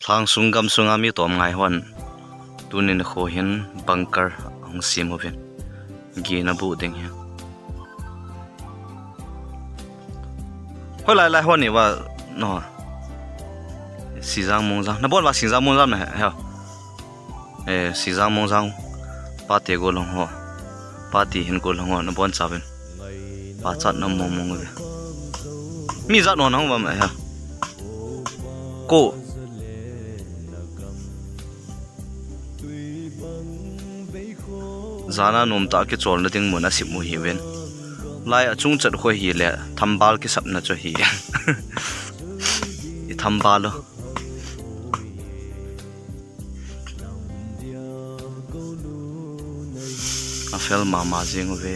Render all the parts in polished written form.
thlang sungam sungami tom ngai hon tunin kho hin bunker ang sim hoven gi na bu ding hi holai lai hon ni wa no si giang mong giang na bon wa si giang mong giang na ha si giang mong giang pa te go long ho pa ti hin go long ho na bon cha ben pa chat na mong mong ve mi za no nang wa ma ha cô zana nom ta ke chol na ting mona sip mu hi ven lai a chung chat khoi hi le thambal ke sap na cho hi i thambal a fel mama jing ve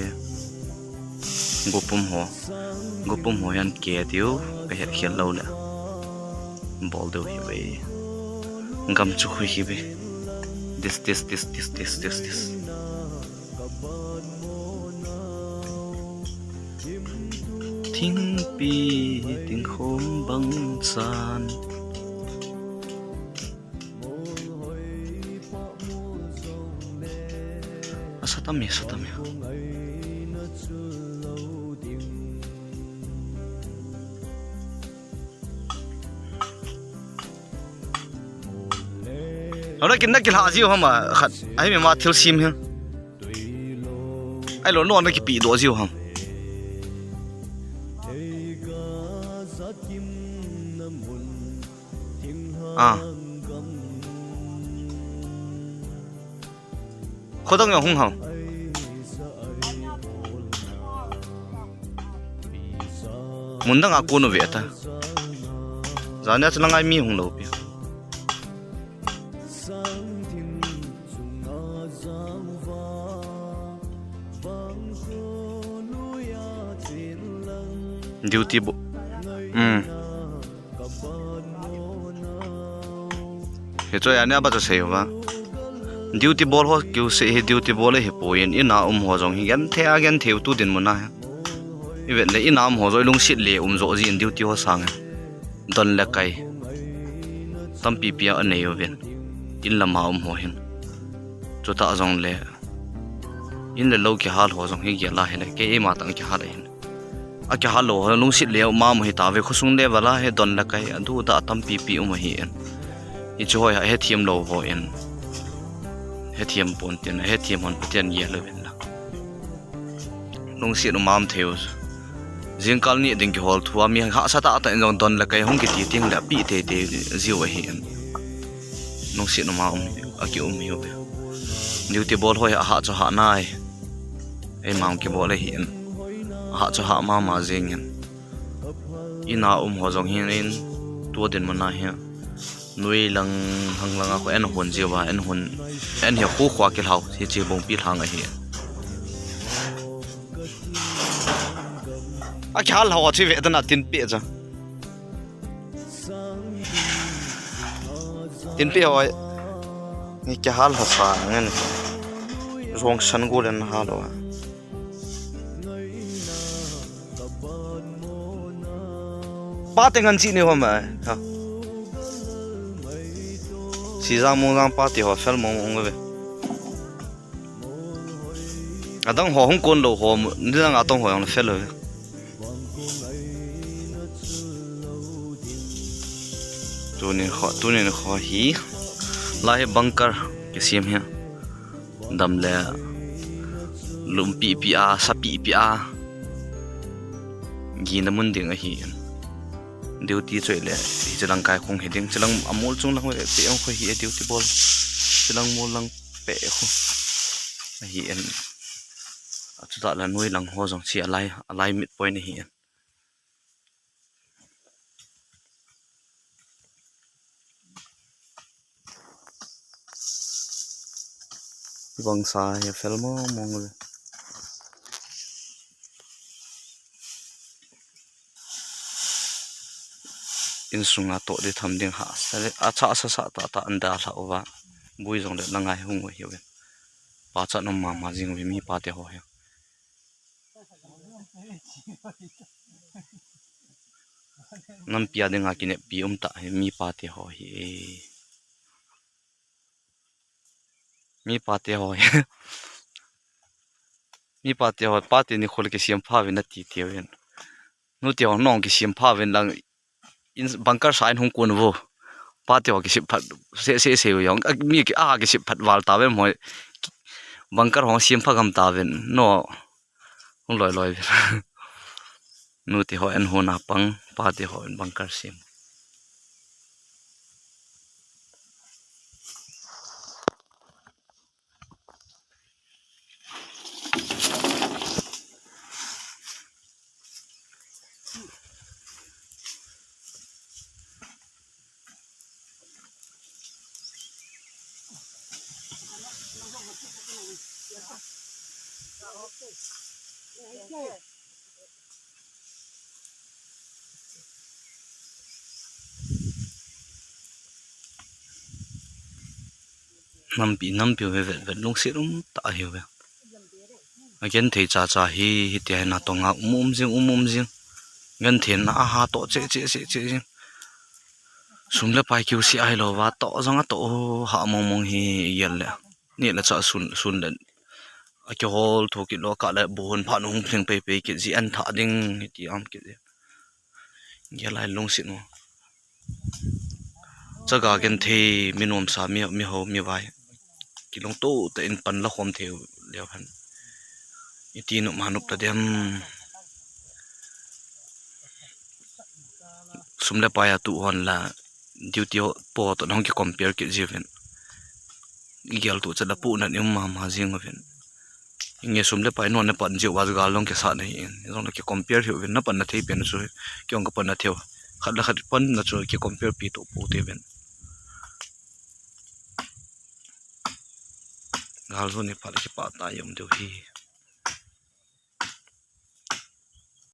gopum ho yan ke tiu pe het khel lo le bol do hi ve ngam chu khoi hi ve this thing pi ting khom bang san satami nó kinh cái lạ gì không mà khát ai mà thiếu sim hả ai lỡ nó cái bị đổ gì không à khó đông nhau không hả muốn đang aku nó vậy ta giờ này sẽ là ai mi không đâu biết duty bo he cho ya ne ba cho se wa duty ball ho kyu se he duty ball he poin ina ho jong hi gan the again theu tu din mona ha even le ina ho joi lung sit le zo ji duty ho sang don la kai tam pi pia anei ven in lama ho hin cho ta jong le in le lo ki hal ho jong hi ge la he le ke ma tang ki ha le a ke halo lung sit le ma mo hi ta ve khusung le wala he don la kai adu da tam pi pi hi en i chu hoi he thiam lo ho en he thiam pon tin he thiam hon ten ye lo ven la lung sit mam theu jing kal ni ding ki hol thua mi ha sa ta ta en don la kai hong ki ti ting la pi te ziu hi en lung sit ma a ki hi ho duty ball hoi ha cho ha nai e mam ki bol hi en ha cho ha ma jing en ina ho jong hin in tu den mana hi nui lang hang lang ko en hon jiwa en he khu khwa ke hau hi chi bong pi thang a hi a khal hawa chi ve dana tin pe ja tin pe hoi ni ke hal ha sa ngen rong san go len ha lo ba tengan chi ni ho ma ha si giang mong giang pa ti ho fel mong ve adang ho hong kon lo ho ni dang atong ho yang fel ve tu ni kho hi la he bunker ke sim he dam le lum pi a sa pi a gi na mun ding a hi duty choi le chilang kai khong heding chilang amol chung lang pe ong kho hi duty ball chilang mol lang pe kho hi en chu ta la noi lang ho jong chi alai mid point hi en bang sa he fel mo mong le in sunga to de tham ding ha sale acha sa ta anda la owa bui jong de langai hung hi wen pa cha no ma jing vi mi pa te ho he nam pia de nga ki ne pi ta mi pa te ho hi mi pate hoi mi pate hoi pate ni khol ke siam pha wen ti ti wen nu ti hong nong ke siam pha wen lang in bunker sign hong kun wo pate ho ke sip phat se yong mi ke a ke sip phat wal ta wen moi bunker hong siam pha gam ta wen no hong loi nu ti ho en ho na pang pate ho en bunker sim nam pi ve ve lung si rum ta hi ve again thei cha hi ti na to nga umum jing gan then na ha to che sumle pai kyu si ai lo wa to zanga to ha mong hi yel le ni la cha sun le a ke hol tho ki lo ka le bon pha nong pheng pe ki ji an tha ding ti am ki ya lai long si no cha ga gen the minom sa mi ho mi vai ki long to te in pan la khom the le phan iti no manup ta dem sumle pa ya tu hon la duty po to nong ki compare ki jiven igel tu cha da pu na nim ma jing ven inge sumle pa no na pan je wa ga long ke sa nei in long ki compare hi ven na pan na thei pen so kyong ka pan na theo khat la khat pan na cho ki compare pi to pu te ven gal zo ni pa ki pa ta yom de hi